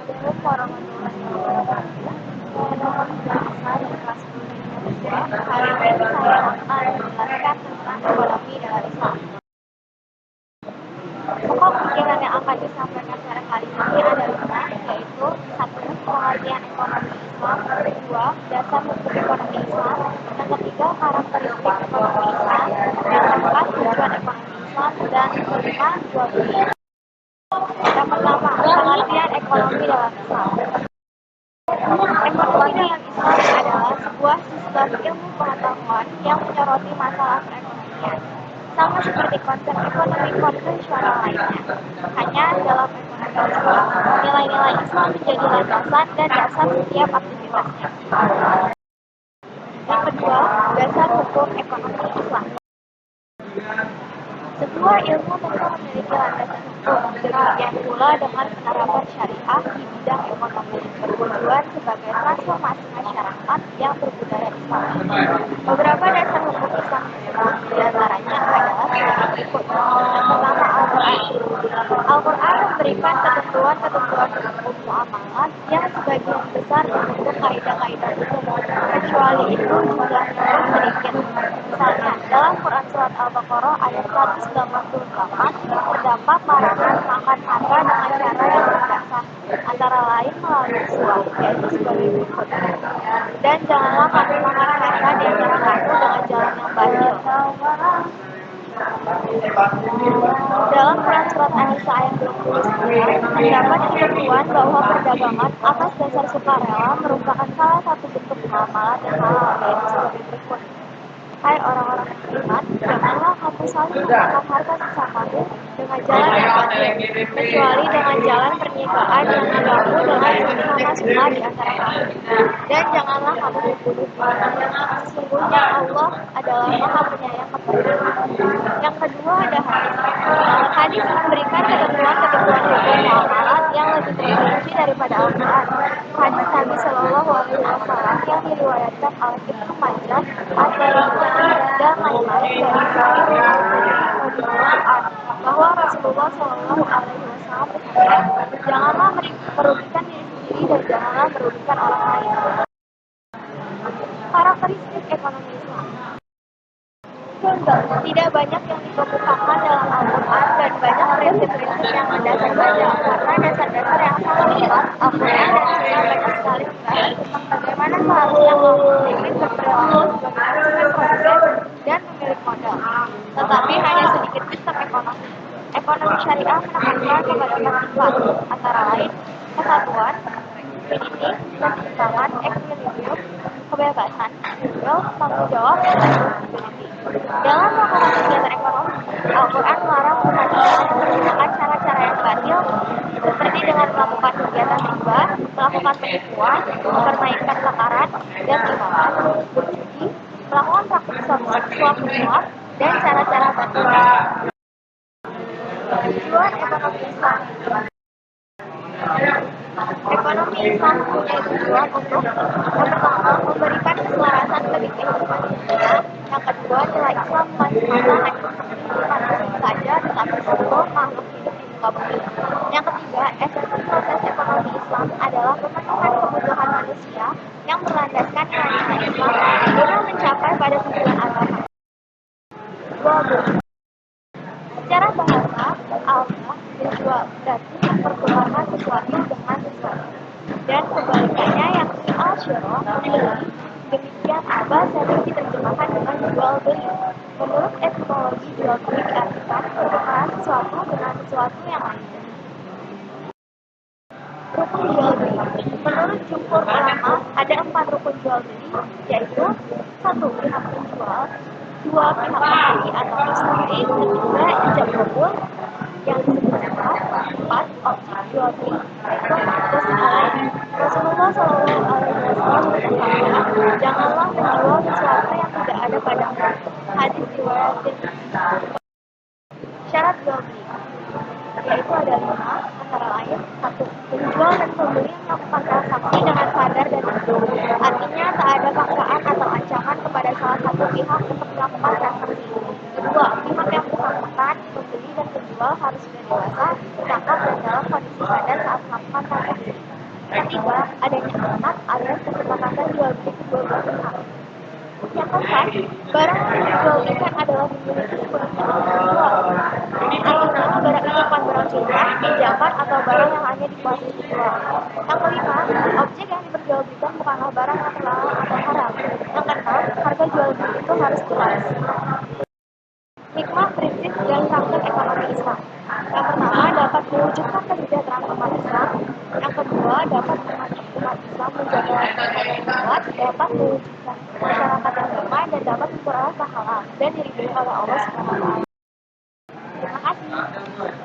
Assalamualaikum warahmatullahi wabarakatuh. Nama saya di kelas 10 Indonesia. Hari ini saya akan menjelaskan tentang ekonomi dalam Islam. Pokok pikiran yang akan disampaikan pada kali ini ada 5, yaitu 1. Pengertian ekonomi Islam, 2. Dasar hukum ekonomi Islam, yang ketiga karakteristik ekonomi Islam, yang keempat tujuan ekonomi Islam, dan kelima jual beli. Yang pertama, pengertian ekonomi dalam Islam. Ekonomi dalam Islam adalah sebuah sistem ilmu pengetahuan yang menyoroti masalah perekonomian, sama seperti konsep ekonomi konvensional lainnya. Hanya dalam ekonomi Islam, nilai-nilai Islam menjadi landasan dan dasar setiap aktivitasnya. Yang kedua, dasar hukum ekonomi Islam. Sebuah ilmu tentu memiliki landasan hukum, demikian pula dengan penerapan syariah di bidang ekonomi, bertujuan sebagai transformasi masyarakat yang berbudaya Islami. Beberapa dasar hukum Islam tersebut diantaranya adalah sebagai berikut. Yang pertama, Al-Quran. Al-Quran memberikan ketentuan-ketentuan hukum muamalat yang sebagian besar berbentuk kaidah-kaidah umum, kecuali itu jumlahnya pun sedikit. Misalnya, dalam Quran Surat Al-Baqarah ayat 188 terdapat larangan makan harta dengan cara yang berdasar, antara lain melalui suap, yaitu sebagai berikut. Dan janganlah kamu makan harta di antara kamu dengan jalan yang batil. Dalam Quran Surat An-Nisa ayat 29 terdapat ketentuan bahwa perdagangan atas dasar sukarela merupakan salah satu bentuk muamalah dan halal, yaitu sebagai berikut. Hai orang-orang yang beriman, janganlah kamu saling memakan harta sesamamu dengan jalan yang batil, kecuali dengan jalan pernikahan yang dibangun dengan sama-sama di antara kamu. Dan janganlah kamu membunuh diri. Sesungguhnya Allah adalah Maha Penyayang kepadamu. Yang kedua ada hadis. Hadis memberikan ketentuan-ketentuan hukum muamalat yang lebih terperinci daripada Al-Quran. Hadis Nabi Shallallahu Alaihi Wasallam yang diriwayatkan oleh Ibnu Majah, At-Tirmidzi, dan lain-lain dari Sahih Al-Quran bahwa Rasulullah Shallallahu Alaihi Wasallam bersabda, janganlah merugikan diri sendiri dan janganlah merugikan orang lain. Karakteristik ekonomi Islam. Tidak banyak yang dikemukakan dalam Al-Quran dan banyak prinsip-prinsip yang mendasar saja, karena dasar-dasar yang sangat kuat, Al-Quran dan Sunnah banyak sekali membahas tentang bagaimana seharusnya kaum muslimin berperilaku sebagai konsumen produsen dan pemilik modal. Tetapi hanya sedikit sistem ekonomi. Ekonomi syariah menekankan kepada 4 sifat, antara lain kesatuan, unity, keseimbangan, equilibrium, kebebasan, goodwill, tanggung jawab, dan accountability. Dalam melakukan kegiatan ekonomi, Al-Quran melarang umat Islam menggunakan cara-cara yang batil, seperti dengan melakukan kegiatan riba, melakukan penipuan, mempermainkan takaran dan timbangan, berjudi, melakukan praktik suap menyuap, dan cara-cara batil lainnya. Tujuan ekonomi Islam. Ekonomi Islam mempunyai tujuan untuk yang pertama, memberikan keselarasan bagi kehidupan dunia. Yang kedua, nilai Islam semata hanya untuk kehidupan muslim saja, tetapi seluruh makhluk hidup di muka bumi. Yang ketiga, esensi proses ekonomi Islam adalah memenuhi kebutuhan manusia yang berlandaskan nilai-nilai Islam guna mencapai pada tujuan agama. Jual beli. Secara bahasa, Allah menjual berarti mempertukarkan sesuatu dengan sesuatu. Dan kebalikannya yakni al-syira, membeli. Demikian bahasa diterjemahkan dengan jual beli. Menurut etimologi jual beli diartikan pertukaran sesuatu dengan sesuatu yang lainnya. Rukun jual beli. Menurut jumhur ulama, ada 4 rukun jual beli, yaitu 1. Pihak menjual, 2. Pihak membeli atau mustahil, 3. Ijab kabul yang disebut sebab, 4. Objek jual beli, yaitu keseimbangan. Rasulullah Shallallahu Alaihi Wasallam bersabda, janganlah menjual sesuatu yang tidak ada padamu. Hadis riwayat Tirmidzi. Syarat jual beli, yaitu ada 5, antara lain 1. Penjual dan pembeli melakukan transaksi dengan sadar dan betul. Artinya tak ada paksaan atau ancaman kepada salah satu pihak untuk melakukan transaksi. Kedua, pihak yang bersangkutan, pembeli dan penjual harus sudah dewasa, cakap dan dalam kondisi sadar saat melakukan transaksi. Ketiga, adanya amanat alias kesepakatan jual beli kedua belah pihak. Yang keempat, barang yang diperjualbelikan adalah dimiliki sepenuhnya oleh kedua. Artinya, barang itu bukan barang curian, pinjaman, atau barang yang hanya dikuasai kedua. Yang kelima, objek yang diperjualbelikan bukanlah barang yang terlarang atau haram. Yang keenam, harga jual beli itu harus jelas. Hikmah, prinsip, dan praktek ekonomi Islam. Yang pertama, dapat mewujudkan kesejahteraan umat Islam. Yang kedua, dapat mengajak umat Islam menjaga umat, dapat mewujudkan masyarakat yang damai, dan dapat memperoleh pahala dan diridhoi oleh Allah Subhanahu wa Ta'ala. Terima kasih.